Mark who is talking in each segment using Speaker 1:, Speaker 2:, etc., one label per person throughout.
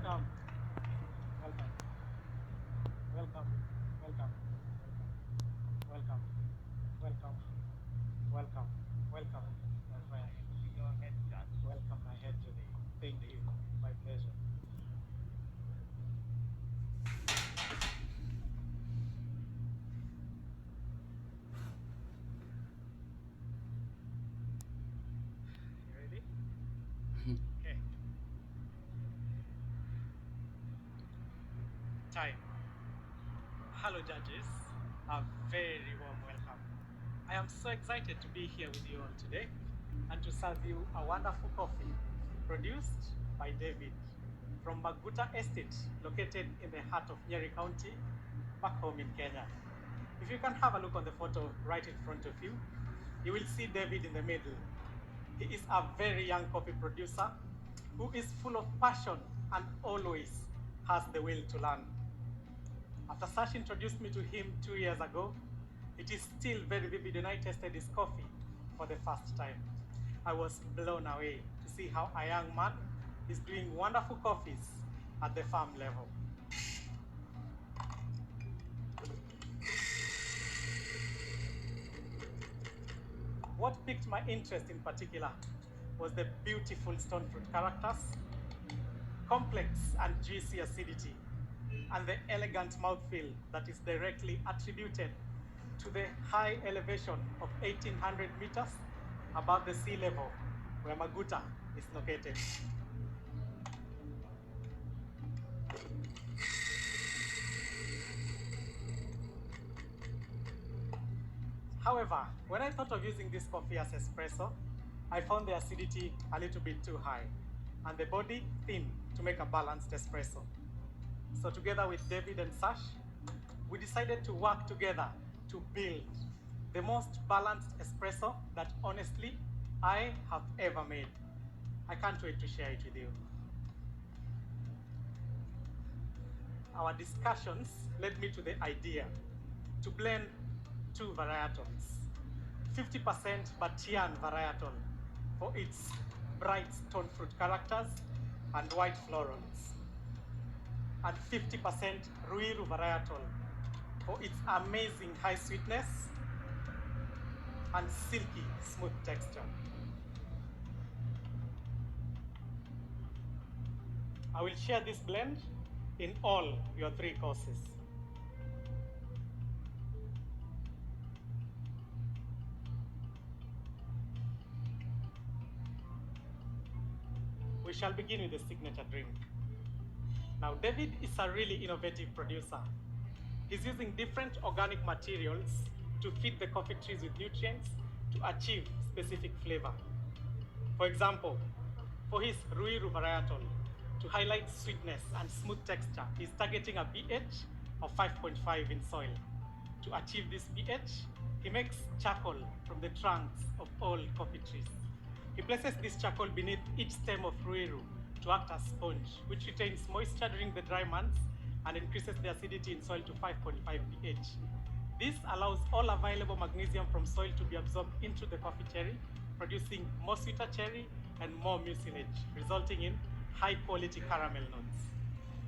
Speaker 1: Welcome, welcome, welcome, welcome, welcome, welcome, welcome, welcome, my friend. Go ahead, John. Welcome, my head today. Thank you. My pleasure. You ready? Okay. Time. Hello, judges. A very warm welcome. I am so excited to be here with you all today and to serve you a wonderful coffee produced by David from Maguta Estate, located in the heart of Nyeri County, back home in Kenya. If you can have a look on the photo right in front of you, you will see David in the middle. He is a very young coffee producer who is full of passion and always has the will to learn. After Sash introduced me to him 2 years ago, it is still very vivid when I tasted his coffee for the first time. I was blown away to see how a young man is doing wonderful coffees at the farm level. What piqued my interest in particular was the beautiful stone fruit characters, complex and juicy acidity, and the elegant mouthfeel that is directly attributed to the high elevation of 1,800 meters above the sea level where Maguta is located. However, when I thought of using this coffee as espresso, I found the acidity a little bit too high and the body thin to make a balanced espresso. So together with David and Sash, we decided to work together to build the most balanced espresso that honestly I have ever made. I can't wait to share it with you. Our discussions led me to the idea to blend two varietals. 50% Batian varietal for its bright stone fruit characters and white florals, and 50% Ruiru varietal for its amazing high sweetness and silky smooth texture. I will share this blend in all your 3 courses. We shall begin with the signature drink. Now, David is a really innovative producer. He's using different organic materials to feed the coffee trees with nutrients to achieve specific flavor. For example, for his Ruiru varietal, to highlight sweetness and smooth texture, he's targeting a pH of 5.5 in soil. To achieve this pH, he makes charcoal from the trunks of old coffee trees. He places this charcoal beneath each stem of Ruiru to act as sponge, which retains moisture during the dry months and increases the acidity in soil to 5.5 pH. This allows all available magnesium from soil to be absorbed into the coffee cherry, producing more sweeter cherry and more mucilage, resulting in high quality caramel notes.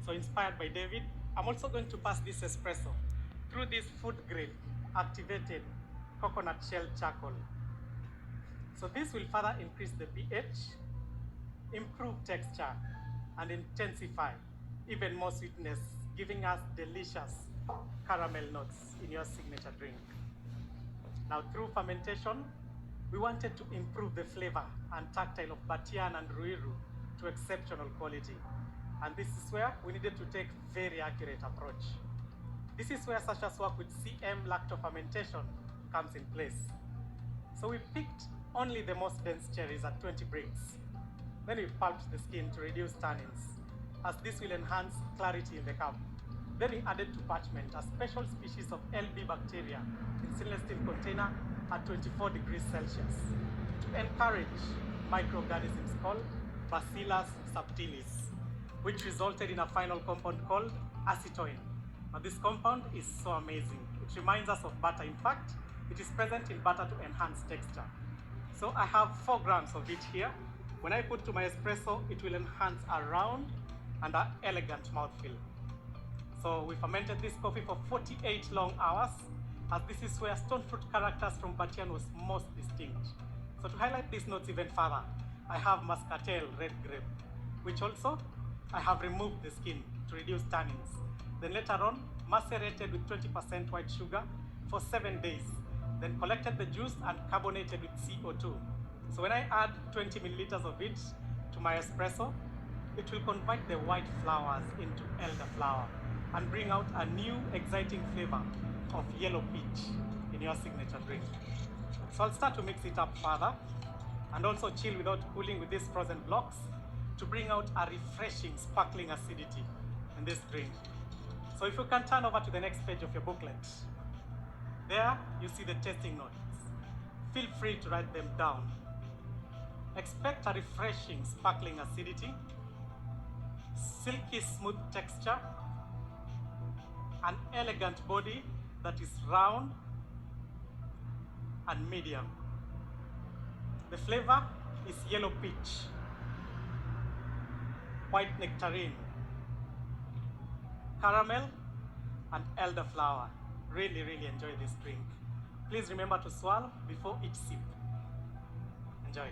Speaker 1: So inspired by David, I'm also going to pass this espresso through this food grade activated coconut shell charcoal. So this will further increase the pH, improve texture, and intensify even more sweetness, giving us delicious caramel notes in your signature drink. Now, through fermentation, we wanted to improve the flavor and tactile of Batian and Ruiru to exceptional quality. And this is where we needed to take very accurate approach. This is where Sasha's work with CM lacto fermentation comes in place. So we picked only the most dense cherries at 20 bricks. Then we pulped the skin to reduce tannins, as this will enhance clarity in the cup. Then we added to parchment a special species of LB bacteria in stainless steel container at 24 degrees Celsius to encourage microorganisms called Bacillus subtilis, which resulted in a final compound called acetoin. Now this compound is so amazing. It reminds us of butter. In fact, it is present in butter to enhance texture. So I have 4 grams of it here. When I put to my espresso, it will enhance around and an elegant mouthfeel. So we fermented this coffee for 48 long hours, as this is where stone fruit characters from Batian was most distinct. So to highlight these notes even further, I have Muscatel red grape, which also I have removed the skin to reduce tannins. Then later on, macerated with 20% white sugar for 7 days. Then collected the juice and carbonated with CO2. So when I add 20 milliliters of it to my espresso, it will convert the white flowers into elderflower and bring out a new exciting flavor of yellow peach in your signature drink. So I'll start to mix it up further and also chill without cooling with these frozen blocks to bring out a refreshing sparkling acidity in this drink. So if you can turn over to the next page of your booklet, there you see the tasting notes. Feel free to write them down. Expect a refreshing sparkling acidity, silky smooth texture, an elegant body that is round and medium. The flavor is yellow peach, white nectarine, caramel, and elderflower. Really, really enjoy this drink. Please remember to swallow before each sip. Enjoy.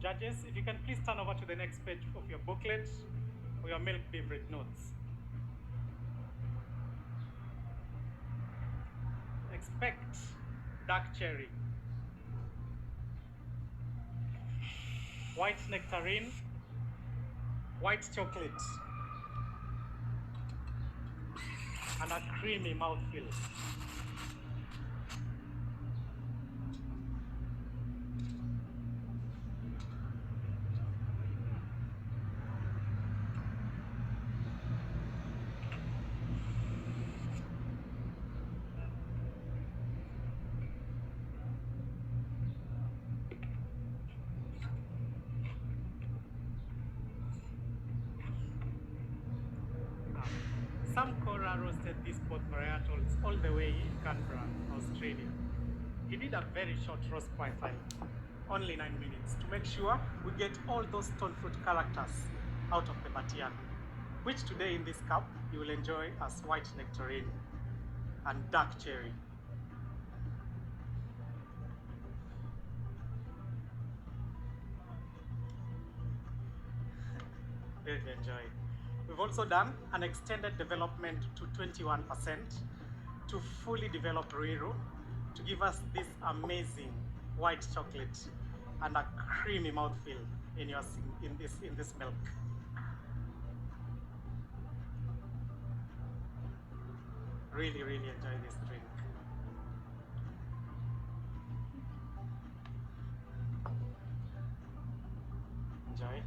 Speaker 1: Judges, if you can please turn over to the next page of your booklet for your milk beverage notes. Expect dark cherry, white nectarine, white chocolate, and a creamy mouthfeel. Sam Cora roasted these both varietals all the way in Canberra, Australia. He did a very short roast profile, only 9 minutes, to make sure we get all those stone fruit characters out of the Batian, which today in this cup you will enjoy as white nectarine and dark cherry. Really enjoy. We've also done an extended development to 21% to fully develop Ruiru to give us this amazing white chocolate, and a creamy mouthfeel in this milk. Really, really enjoy this drink. Enjoy.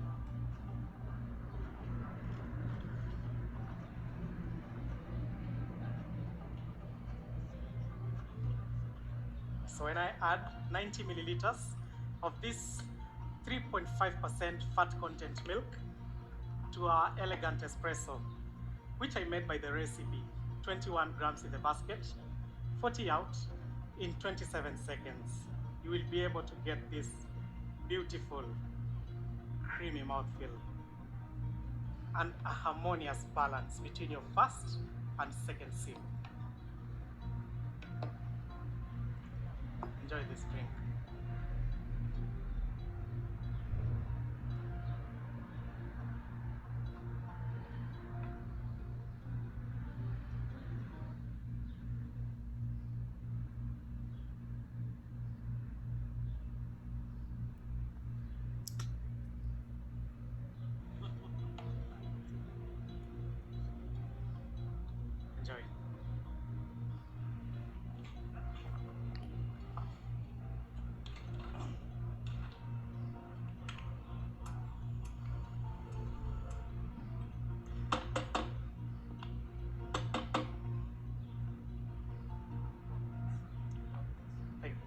Speaker 1: So when I add 90 milliliters of this 3.5% fat content milk to our elegant espresso, which I made by the recipe, 21 grams in the basket, 40 out in 27 seconds, you will be able to get this beautiful, creamy mouthfeel and a harmonious balance between your first and second sip. Enjoy this drink. Enjoy. Thank you.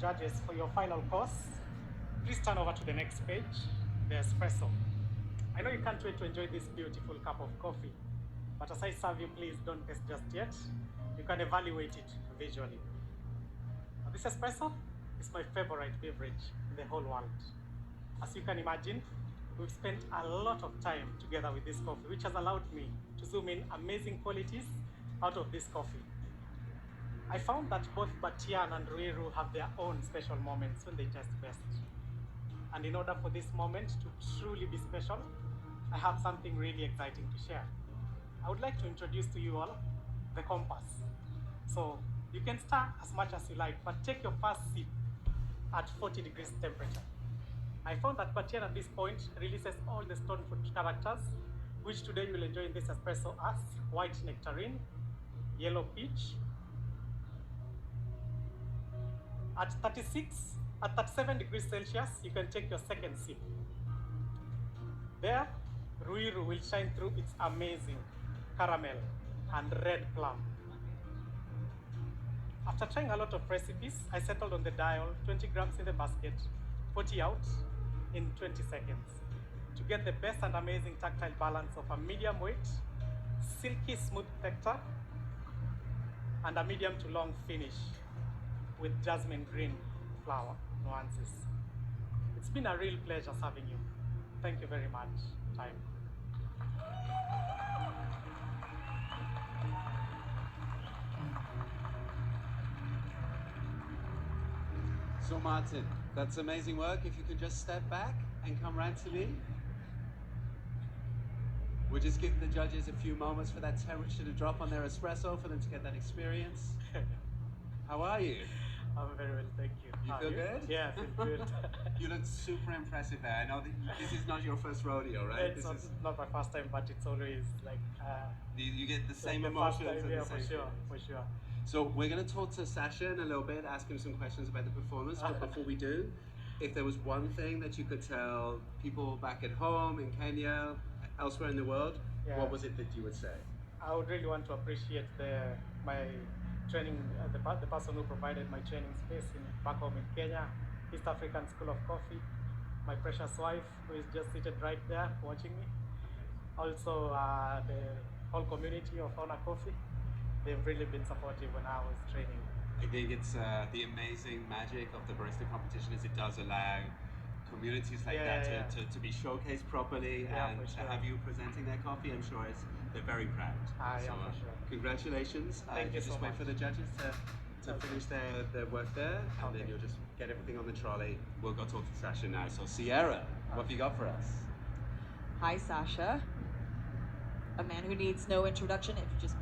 Speaker 1: Judges, for your final course, please turn over to the next page, the espresso. I know you can't wait to enjoy this beautiful cup of coffee, but as I serve you, please don't taste just yet. You can evaluate it visually. Now, this espresso is my favorite beverage in the whole world. As you can imagine, we've spent a lot of time together with this coffee, which has allowed me to zoom in amazing qualities out of this coffee. I found that both Batian and Ruiru have their own special moments when they taste best. And in order for this moment to truly be special, I have something really exciting to share. I would like to introduce to you all the compass. So you can stir as much as you like, but take your first sip at 40 degrees temperature. I found that Batian at this point releases all the stone fruit characters, which today you will enjoy in this espresso as white nectarine, yellow peach. At 37 degrees Celsius, you can take your second sip. There, Ruiru will shine through its amazing caramel and red plum. After trying a lot of recipes, I settled on the dial, 20 grams in the basket, 40 out in 20 seconds. To get the best and amazing tactile balance of a medium weight, silky smooth texture, and a medium to long finish with jasmine green flower nuances. It's been a real pleasure serving you. Thank you very much. Time.
Speaker 2: So Martin, that's amazing work. If you could just step back and come round to me. We'll just give the judges a few moments for that temperature to drop on their espresso, for them to get that experience. How are you?
Speaker 1: I'm very well, thank you.
Speaker 2: You feel good?
Speaker 1: Yeah, I feel good.
Speaker 2: You look super impressive there. I know that this is not your first rodeo, right?
Speaker 1: It's not my first time, but it's always like...
Speaker 2: you get the same
Speaker 1: like
Speaker 2: emotions
Speaker 1: time,
Speaker 2: and
Speaker 1: yeah,
Speaker 2: the same
Speaker 1: for sure.
Speaker 2: So we're going to talk to Sasha in a little bit, ask him some questions about the performance, but before we do, if there was one thing that you could tell people back at home, in Kenya, elsewhere in the world, what was it that you would say?
Speaker 1: I would really want to appreciate my training, the person who provided my training space back home in Kenya, East African School of Coffee, my precious wife who is just seated right there watching me. Also the whole community of Fauna Coffee. They've really been supportive when I was training.
Speaker 2: I think it's the amazing magic of the barista competition is it does allow communities like that to be showcased properly and to have you presenting their coffee. I'm sure they're very proud.
Speaker 1: For sure.
Speaker 2: Congratulations.
Speaker 1: Thank you
Speaker 2: just
Speaker 1: so
Speaker 2: wait
Speaker 1: much.
Speaker 2: for the judges to finish their work there, and then you'll just get everything on the trolley. We'll go talk to Sasha now. So Sierra, what have you got for us?
Speaker 3: Hi, Sasha. A man who needs no introduction. If you just